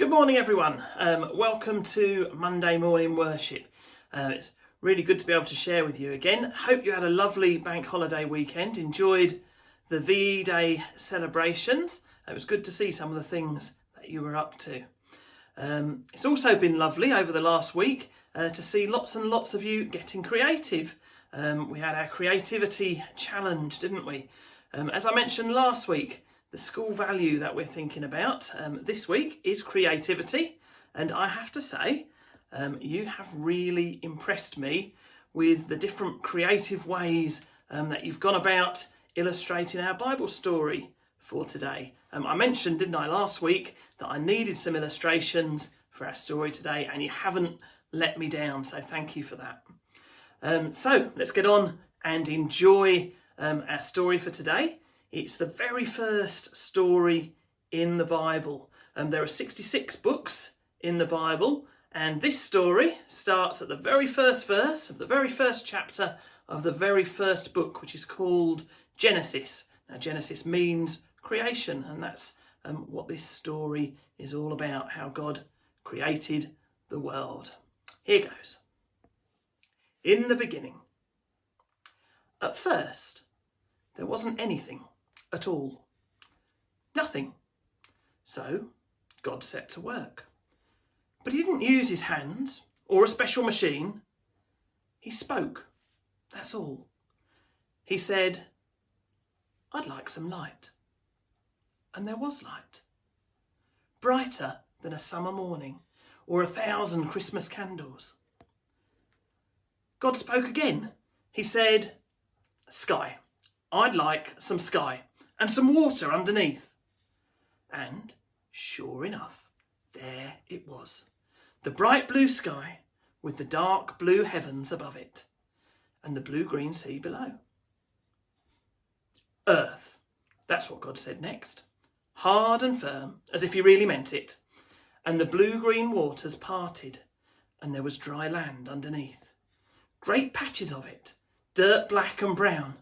Good morning, everyone. Welcome to Monday morning worship. It's really good to be able to share with you again. Hope you had a lovely bank holiday weekend, enjoyed the VE Day celebrations. It was good to see some of the things that you were up to. It's also been lovely over the last week to see lots and lots of you getting creative. We had our creativity challenge, didn't we? As I mentioned last week, the school value that we're thinking about this week is creativity, and I have to say you have really impressed me with the different creative ways that you've gone about illustrating our Bible story for today. I mentioned, didn't I, last week that I needed some illustrations for our story today, and you haven't let me down, so thank you for that. So let's get on and enjoy our story for today. It's the very first story in the Bible. There are 66 books in the Bible, and this story starts at the very first verse of the very first chapter of the very first book, which is called Genesis. Now, Genesis means creation, and that's what this story is all about, how God created the world. Here goes. In the beginning. At first, there wasn't anything at all. Nothing. So God set to work. But he didn't use his hands or a special machine. He spoke. That's all. He said, "I'd like some light." And there was light. Brighter than a summer morning or 1,000 Christmas candles. God spoke again. He said, "Sky. I'd like some sky and some water underneath." And sure enough, there it was. The bright blue sky with the dark blue heavens above it and the blue-green sea below. Earth. That's what God said next. Hard and firm, as if he really meant it. And the blue-green waters parted and there was dry land underneath. Great patches of it, dirt black and brown,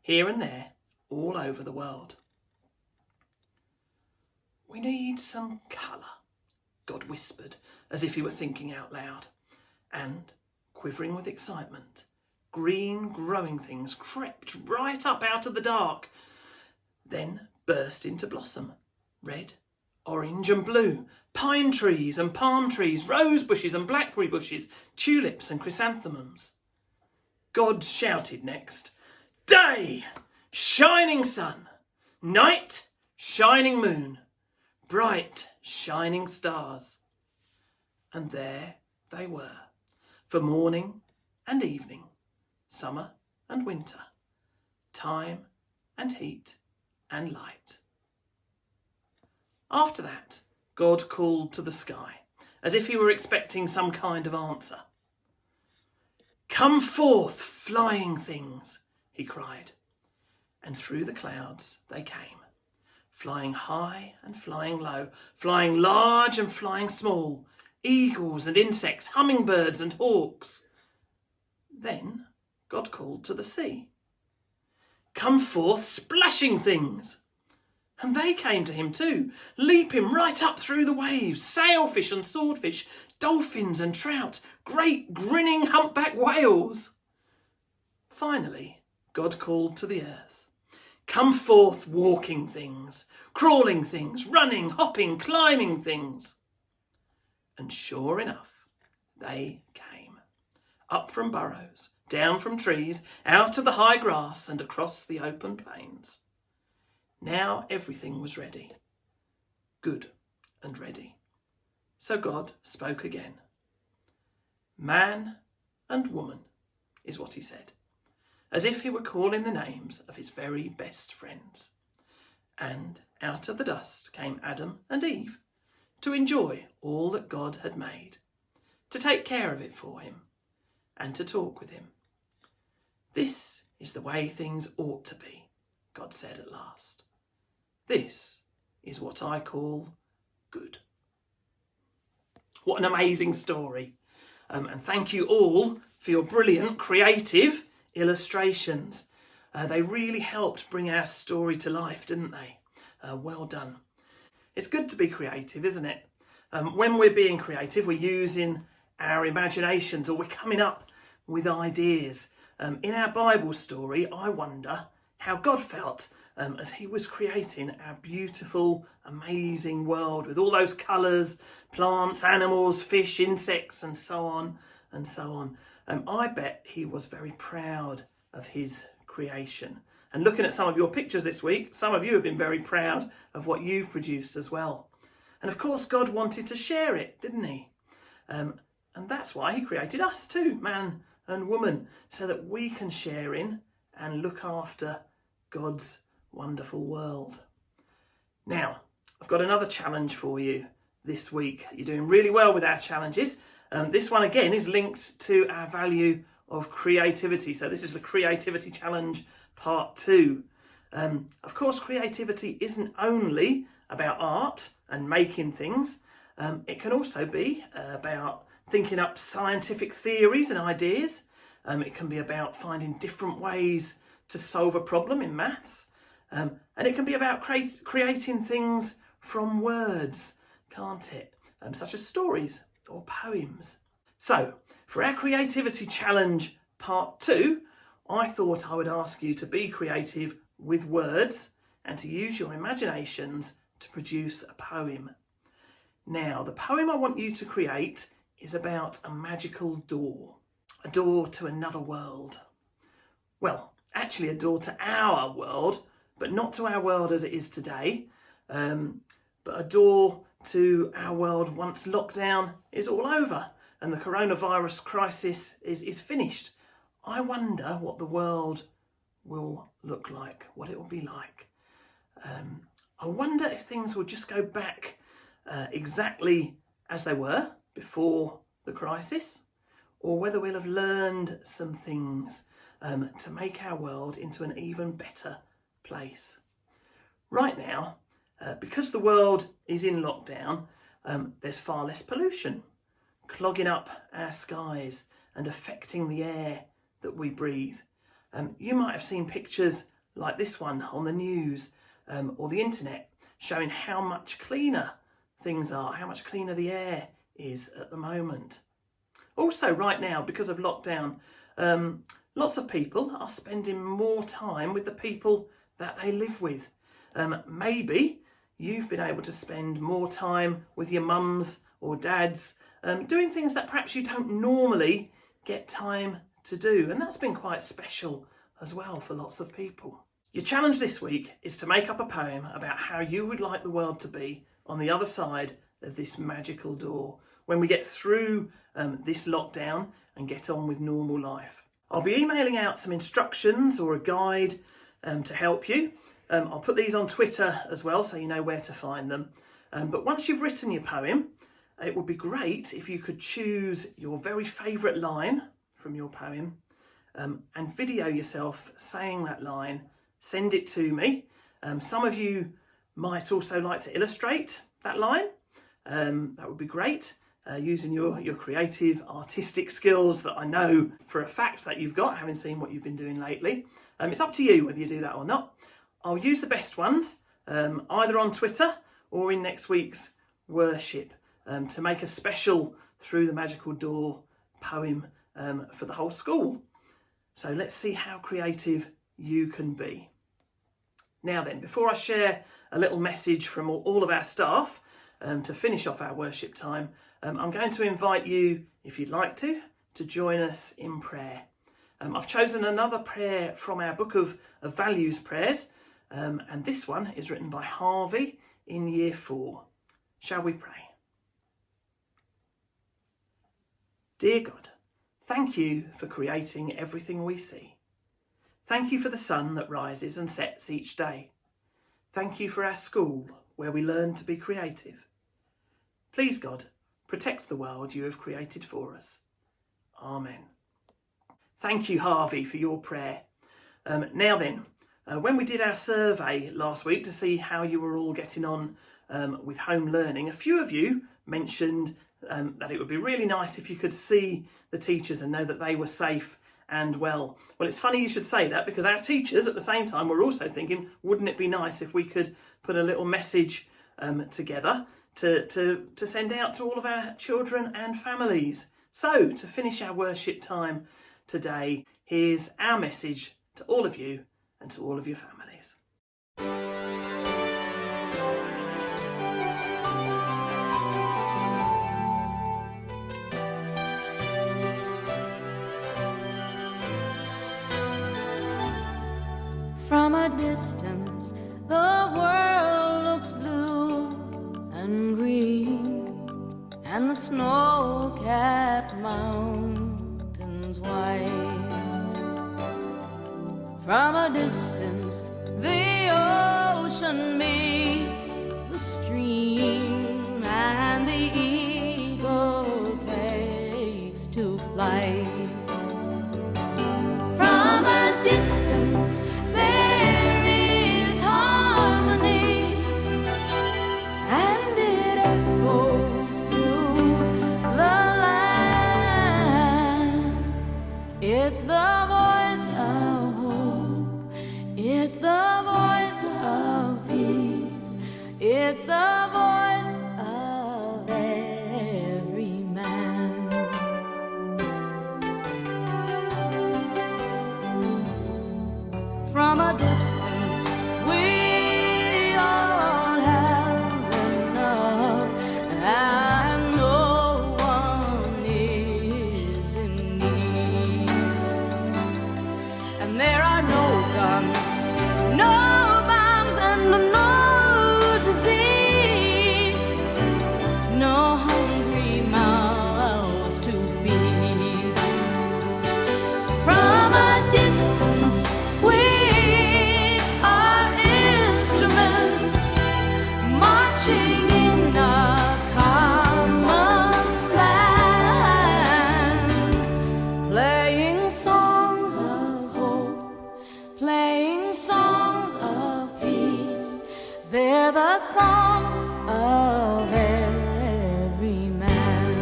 here and there, all over the world. "We need some colour," God whispered, as if he were thinking out loud. And, quivering with excitement, green growing things crept right up out of the dark, then burst into blossom. Red, orange and blue, pine trees and palm trees, rose bushes and blackberry bushes, tulips and chrysanthemums. God shouted next, "Day! Shining sun, night, shining moon, bright shining stars." And there they were, for morning and evening, summer and winter, time and heat and light. After that, God called to the sky, as if he were expecting some kind of answer. "Come forth, flying things," he cried. And through the clouds they came, flying high and flying low, flying large and flying small, eagles and insects, hummingbirds and hawks. Then God called to the sea. "Come forth, splashing things." And they came to him too, leaping right up through the waves, sailfish and swordfish, dolphins and trout, great grinning humpback whales. Finally, God called to the earth. "Come forth, walking things, crawling things, running, hopping, climbing things." And sure enough, they came. Up from burrows, down from trees, out of the high grass and across the open plains. Now everything was ready. Good and ready. So God spoke again. "Man and woman," is what he said, as if he were calling the names of his very best friends. And out of the dust came Adam and Eve to enjoy all that God had made, to take care of it for him, and to talk with him. "This is the way things ought to be," God said at last. "This is what I call good." What an amazing story. And thank you all for your brilliant creative illustrations. They really helped bring our story to life, didn't they? Well done. It's good to be creative, isn't it? When we're being creative, we're using our imaginations, or we're coming up with ideas. In our Bible story, I wonder how God felt as he was creating our beautiful, amazing world with all those colours, plants, animals, fish, insects, and so on and so on. I bet he was very proud of his creation. And looking at some of your pictures this week, some of you have been very proud of what you've produced as well. And of course, God wanted to share it, didn't he? And that's why he created us too, man and woman, so that we can share in and look after God's wonderful world. Now, I've got another challenge for you this week. You're doing really well with our challenges. This one again is linked to our value of creativity. So this is the Creativity Challenge Part 2. Of course, creativity isn't only about art and making things. It can also be about thinking up scientific theories and ideas. It can be about finding different ways to solve a problem in maths. And it can be about creating things from words, can't it? Such as stories or poems. So, for our Creativity Challenge Part 2, I thought I would ask you to be creative with words and to use your imaginations to produce a poem. Now, the poem I want you to create is about a magical door, a door to another world. Well, actually a door to our world, but not to our world as it is today, but a door to our world once lockdown is all over and the coronavirus crisis is finished. I wonder what the world will look like, what it will be like. I wonder if things will just go back exactly as they were before the crisis, or whether we'll have learned some things to make our world into an even better place. Right now, because the world is in lockdown, there's far less pollution, clogging up our skies and affecting the air that we breathe. You might have seen pictures like this one on the news or the internet showing how much cleaner things are, how much cleaner the air is at the moment. Also right now, because of lockdown, lots of people are spending more time with the people that they live with. Maybe you've been able to spend more time with your mums or dads, doing things that perhaps you don't normally get time to do. And that's been quite special as well for lots of people. Your challenge this week is to make up a poem about how you would like the world to be on the other side of this magical door when we get through this lockdown and get on with normal life. I'll be emailing out some instructions or a guide to help you. I'll put these on Twitter as well so you know where to find them. But once you've written your poem, it would be great if you could choose your very favourite line from your poem and video yourself saying that line. Send it to me. Some of you might also like to illustrate that line. That would be great, using your creative, artistic skills that I know for a fact that you've got, having seen what you've been doing lately. It's up to you whether you do that or not. I'll use the best ones, either on Twitter or in next week's worship, to make a special Through the Magical Door poem for the whole school. So let's see how creative you can be. Now then, before I share a little message from all of our staff to finish off our worship time, I'm going to invite you, if you'd like to join us in prayer. I've chosen another prayer from our book of values prayers, and this one is written by Harvey in Year 4. Shall we pray? Dear God, thank you for creating everything we see. Thank you for the sun that rises and sets each day. Thank you for our school, where we learn to be creative. Please, God, protect the world you have created for us. Amen. Thank you, Harvey, for your prayer. Now then, when we did our survey last week to see how you were all getting on with home learning, a few of you mentioned that it would be really nice if you could see the teachers and know that they were safe and well. Well, it's funny you should say that, because our teachers at the same time were also thinking, wouldn't it be nice if we could put a little message together to send out to all of our children and families. So, to finish our worship time today, here's our message to all of you and to all of your families. From a distance, the world looks blue and green, and the snow-capped mountains white. From a distance, the ocean meets the stream, and the eagle takes to flight. From a distance, there is harmony, and it echoes through the land. It's the voice of hope, it's the voice of peace, it's the voice of every man. From a distance, we all have enough, and no one is in need. And there are no guns, no bombs, and no disease, no hungry mouths to feed. From a distance, we are instruments marching in a common land, playing songs of hope, playing songs of peace. They're the songs of every man.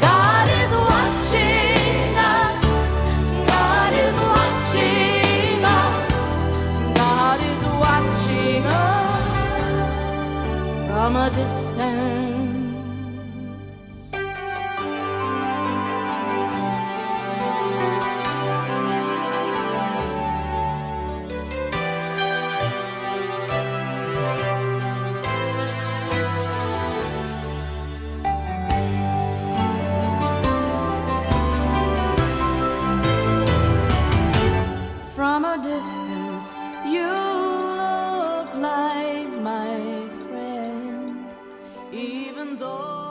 God is watching us, God is watching us, God is watching us from a distance. From a distance, you look like my friend, even though